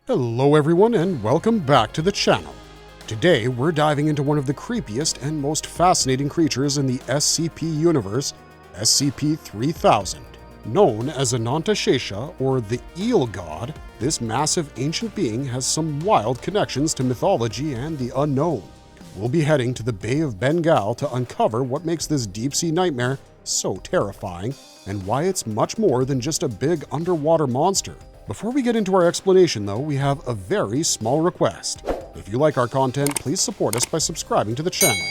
Hello everyone and welcome back to the channel. Today we're diving into one of the creepiest and most fascinating creatures in the SCP universe, SCP-3000. Known as Anantashesha or the Eel-God, this massive ancient being has some wild connections to mythology and the unknown. We'll be heading to the Bay of Bengal to uncover what makes this deep-sea nightmare so terrifying and why it's much more than just a big underwater monster. Before we get into our explanation though, we have a very small request. If you like our content, please support us by subscribing to the channel.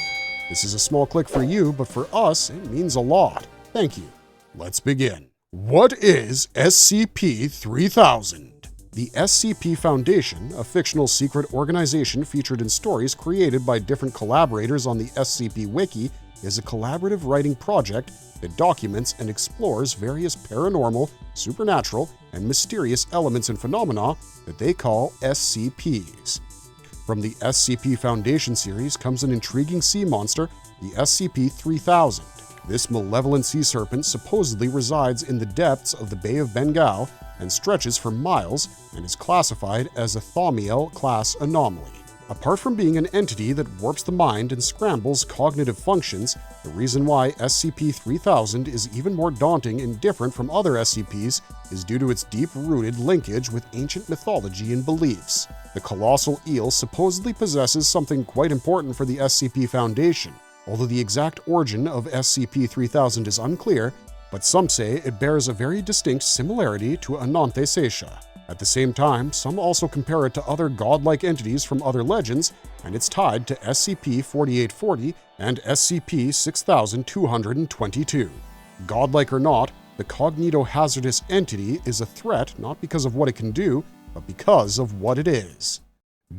This is a small click for you, but for us, it means a lot. Thank you. Let's begin. What is SCP-3000? The SCP Foundation, a fictional secret organization featured in stories created by different collaborators on the SCP Wiki, is a collaborative writing project that documents and explores various paranormal, supernatural, and mysterious elements and phenomena that they call SCPs. From the SCP Foundation series comes an intriguing sea monster, the SCP-3000. This malevolent sea serpent supposedly resides in the depths of the Bay of Bengal and stretches for miles and is classified as a Thaumiel-class anomaly. Apart from being an entity that warps the mind and scrambles cognitive functions, the reason why SCP-3000 is even more daunting and different from other SCPs is due to its deep-rooted linkage with ancient mythology and beliefs. The colossal eel supposedly possesses something quite important for the SCP Foundation. Although the exact origin of SCP-3000 is unclear, but some say it bears a very distinct similarity to Anantesesa. At the same time, some also compare it to other godlike entities from other legends, and it's tied to SCP-4840 and SCP-6222. Godlike or not, the cognito-hazardous entity is a threat not because of what it can do, but because of what it is.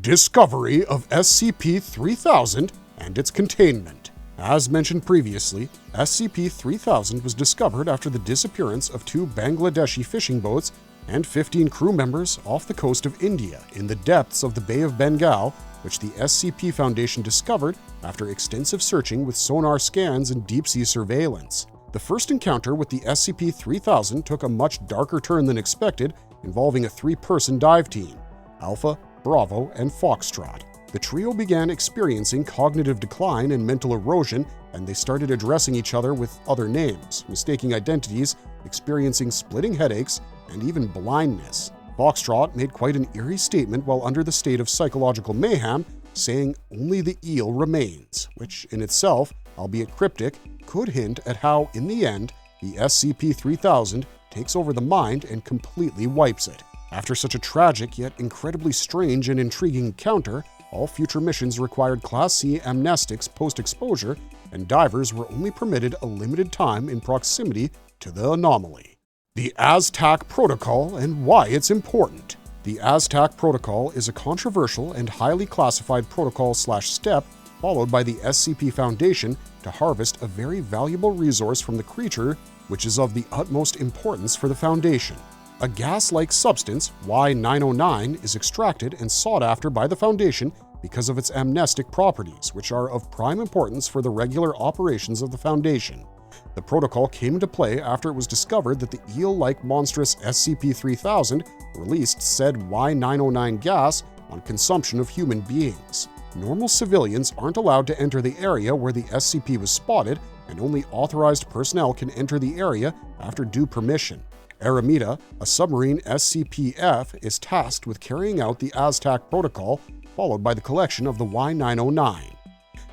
Discovery of SCP-3000 and its containment. As mentioned previously, SCP-3000 was discovered after the disappearance of 2 Bangladeshi fishing boats and 15 crew members off the coast of India in the depths of the Bay of Bengal, which the SCP Foundation discovered after extensive searching with sonar scans and deep-sea surveillance. The first encounter with the SCP-3000 took a much darker turn than expected, involving a 3-person dive team: Alpha, Bravo, and Foxtrot. The trio began experiencing cognitive decline and mental erosion, and they started addressing each other with other names, mistaking identities, experiencing splitting headaches, and even blindness. Foxtrot made quite an eerie statement while under the state of psychological mayhem, saying only the eel remains, which in itself, albeit cryptic, could hint at how, in the end, the SCP-3000 takes over the mind and completely wipes it. After such a tragic yet incredibly strange and intriguing encounter, all future missions required Class C amnestics post-exposure, and divers were only permitted a limited time in proximity to the anomaly. The Azac Protocol and why it's important. The Azac Protocol is a controversial and highly classified protocol/step followed by the SCP Foundation to harvest a very valuable resource from the creature, which is of the utmost importance for the Foundation. A gas-like substance, Y909, is extracted and sought after by the Foundation because of its amnestic properties, which are of prime importance for the regular operations of the Foundation. The protocol came into play after it was discovered that the eel-like monstrous SCP-3000 released said Y909 gas on consumption of human beings. Normal civilians aren't allowed to enter the area where the SCP was spotted, and only authorized personnel can enter the area after due permission. Aramita, a submarine SCP-F, is tasked with carrying out the Azac Protocol, followed by the collection of the Y909.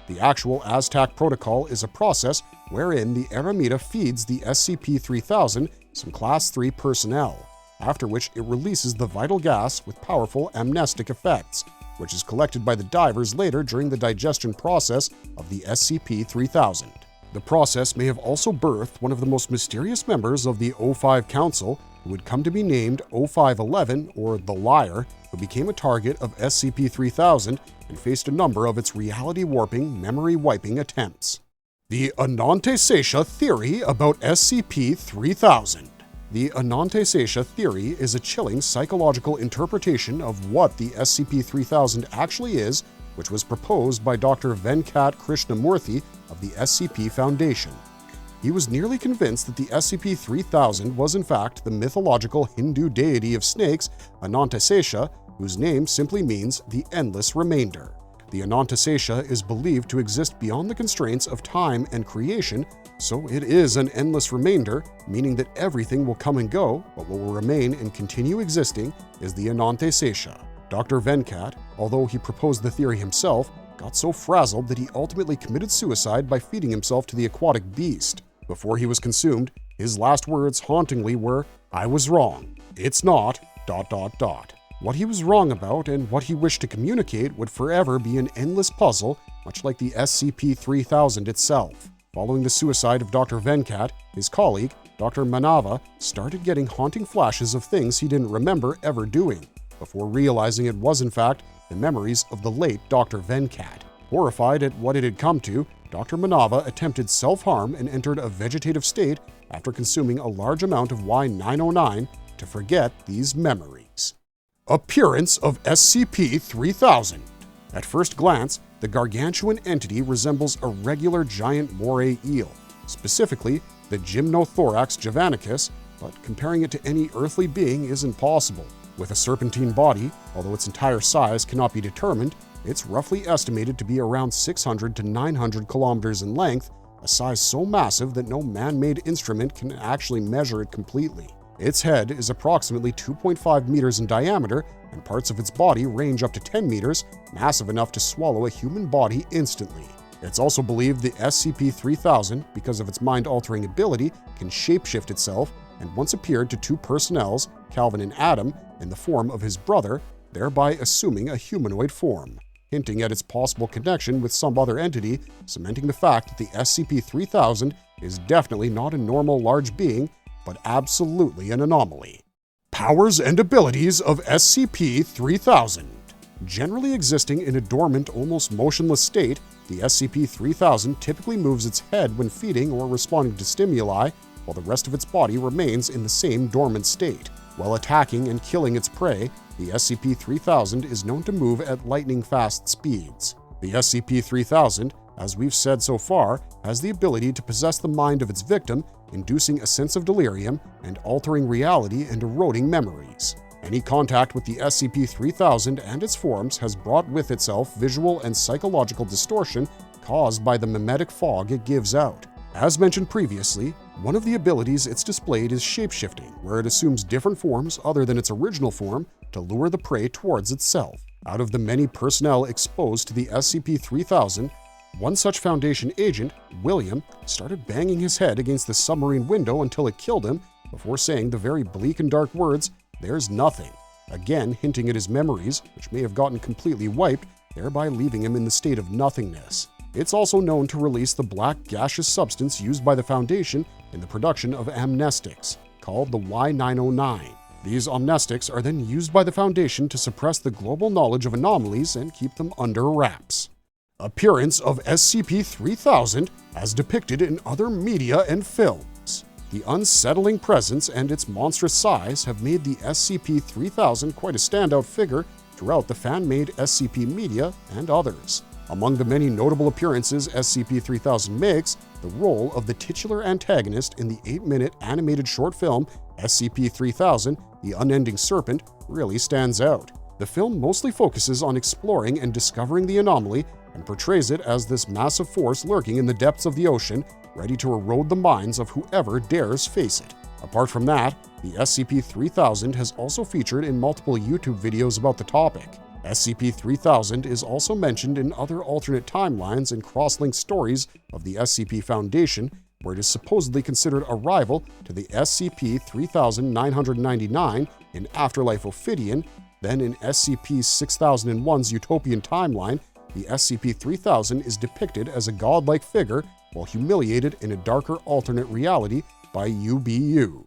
The actual Azac Protocol is a process wherein the Aramita feeds the SCP-3000 some Class 3 personnel, after which it releases the vital gas with powerful amnestic effects, which is collected by the divers later during the digestion process of the SCP-3000. The process may have also birthed one of the most mysterious members of the O5 Council, who would come to be named O511, or the Liar, who became a target of SCP-3000 and faced a number of its reality-warping, memory-wiping attempts. The Anantashesha theory about SCP-3000. The Anantashesha theory is a chilling psychological interpretation of what the SCP-3000 actually is, which was proposed by Dr. Venkat Krishnamurthy of the SCP Foundation. He was nearly convinced that the SCP-3000 was in fact the mythological Hindu deity of snakes, Anantashesha, whose name simply means the endless remainder. The Anantashesha is believed to exist beyond the constraints of time and creation, so it is an endless remainder, meaning that everything will come and go, but what will remain and continue existing is the Anantashesha. Dr. Venkat, although he proposed the theory himself, got so frazzled that he ultimately committed suicide by feeding himself to the aquatic beast. Before he was consumed, his last words hauntingly were, "I was wrong. It's not... .. What he was wrong about and what he wished to communicate would forever be an endless puzzle, much like the SCP-3000 itself. Following the suicide of Dr. Venkat, his colleague, Dr. Manava, started getting haunting flashes of things he didn't remember ever doing, before realizing it was in fact the memories of the late Dr. Venkat. Horrified at what it had come to, Dr. Manava attempted self-harm and entered a vegetative state after consuming a large amount of Y909 to forget these memories. Appearance of SCP-3000. At first glance, the gargantuan entity resembles a regular giant moray eel, specifically the Gymnothorax javanicus, but comparing it to any earthly being is impossible. With a serpentine body, although its entire size cannot be determined, it's roughly estimated to be around 600 to 900 kilometers in length, a size so massive that no man-made instrument can actually measure it completely. Its head is approximately 2.5 meters in diameter, and parts of its body range up to 10 meters, massive enough to swallow a human body instantly. It's also believed the SCP-3000, because of its mind-altering ability, can shapeshift itself, and once appeared to two personnels, Calvin and Adam, in the form of his brother, thereby assuming a humanoid form, hinting at its possible connection with some other entity, cementing the fact that the SCP-3000 is definitely not a normal large being, but absolutely an anomaly. Powers and abilities of SCP-3000. Generally existing in a dormant, almost motionless state, the SCP-3000 typically moves its head when feeding or responding to stimuli, while the rest of its body remains in the same dormant state. While attacking and killing its prey, the SCP-3000 is known to move at lightning-fast speeds. The SCP-3000, as we've said so far, has the ability to possess the mind of its victim, inducing a sense of delirium and altering reality and eroding memories. Any contact with the SCP-3000 and its forms has brought with itself visual and psychological distortion caused by the mimetic fog it gives out. As mentioned previously, one of the abilities it's displayed is shapeshifting, where it assumes different forms other than its original form to lure the prey towards itself. Out of the many personnel exposed to the SCP-3000, one such Foundation agent, William, started banging his head against the submarine window until it killed him, before saying the very bleak and dark words, "There's nothing," again hinting at his memories, which may have gotten completely wiped, thereby leaving him in the state of nothingness. It's also known to release the black gaseous substance used by the Foundation in the production of amnestics, called the Y909. These amnestics are then used by the Foundation to suppress the global knowledge of anomalies and keep them under wraps. Appearance of SCP-3000 as depicted in other media and films. The unsettling presence and its monstrous size have made the SCP-3000 quite a standout figure throughout the fan-made SCP media and others. Among the many notable appearances SCP-3000 makes, the role of the titular antagonist in the 8-minute animated short film SCP-3000, The Unending Serpent, really stands out. The film mostly focuses on exploring and discovering the anomaly and portrays it as this massive force lurking in the depths of the ocean, ready to erode the minds of whoever dares face it. Apart from that, the SCP-3000 has also featured in multiple YouTube videos about the topic. SCP-3000 is also mentioned in other alternate timelines and cross-linked stories of the SCP Foundation, where it is supposedly considered a rival to the SCP-3999 in Afterlife Ophidian. Then in SCP-6001's Utopian timeline, the SCP-3000 is depicted as a godlike figure while humiliated in a darker alternate reality by UBU.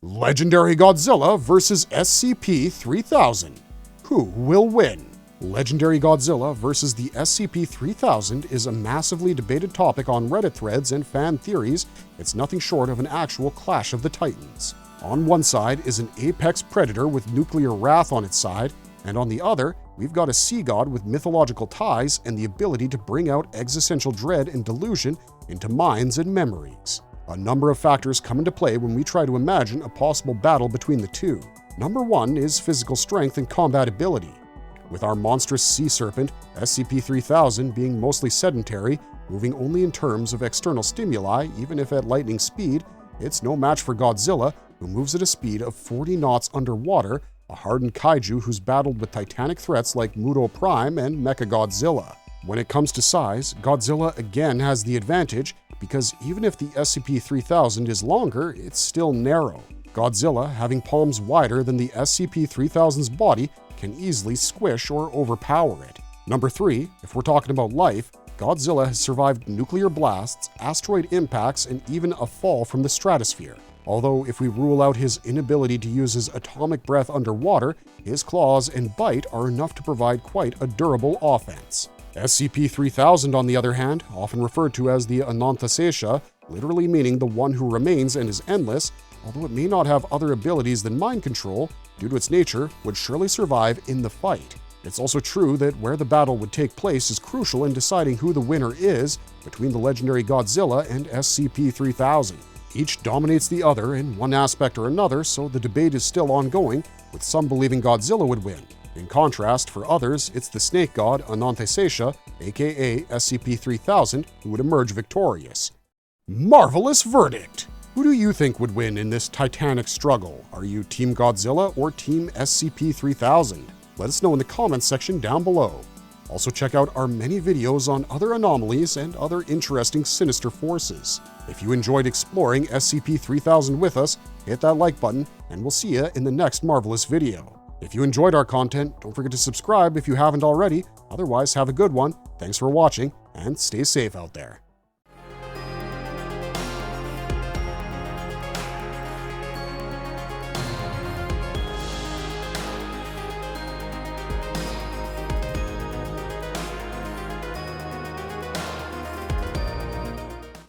Legendary Godzilla vs. SCP-3000. Who will win? Legendary Godzilla vs. the SCP-3000 is a massively debated topic on Reddit threads and fan theories. It's nothing short of an actual clash of the titans. On one side is an apex predator with nuclear wrath on its side, and on the other, we've got a sea god with mythological ties and the ability to bring out existential dread and delusion into minds and memories. A number of factors come into play when we try to imagine a possible battle between the two. Number 1 is physical strength and combat ability. With our monstrous sea serpent, SCP-3000, being mostly sedentary, moving only in terms of external stimuli, even if at lightning speed, it's no match for Godzilla, who moves at a speed of 40 knots underwater, a hardened kaiju who's battled with titanic threats like Muto Prime and Mechagodzilla. When it comes to size, Godzilla again has the advantage, because even if the SCP-3000 is longer, it's still narrow. Godzilla, having palms wider than the SCP-3000's body, can easily squish or overpower it. Number 3, if we're talking about life, Godzilla has survived nuclear blasts, asteroid impacts, and even a fall from the stratosphere. Although if we rule out his inability to use his atomic breath underwater, his claws and bite are enough to provide quite a durable offense. SCP-3000, on the other hand, often referred to as the Anantashesha, literally meaning the one who remains and is endless, although it may not have other abilities than mind control, due to its nature, would surely survive in the fight. It's also true that where the battle would take place is crucial in deciding who the winner is between the legendary Godzilla and SCP-3000. Each dominates the other in one aspect or another, so the debate is still ongoing, with some believing Godzilla would win. In contrast, for others, it's the snake god Anantashesha, aka SCP-3000, who would emerge victorious. Marvelous verdict! Who do you think would win in this titanic struggle? Are you Team Godzilla or Team SCP-3000? Let us know in the comments section down below. Also check out our many videos on other anomalies and other interesting sinister forces. If you enjoyed exploring SCP-3000 with us, hit that like button, and we'll see you in the next marvelous video. If you enjoyed our content, don't forget to subscribe if you haven't already. Otherwise, have a good one. Thanks for watching, and stay safe out there.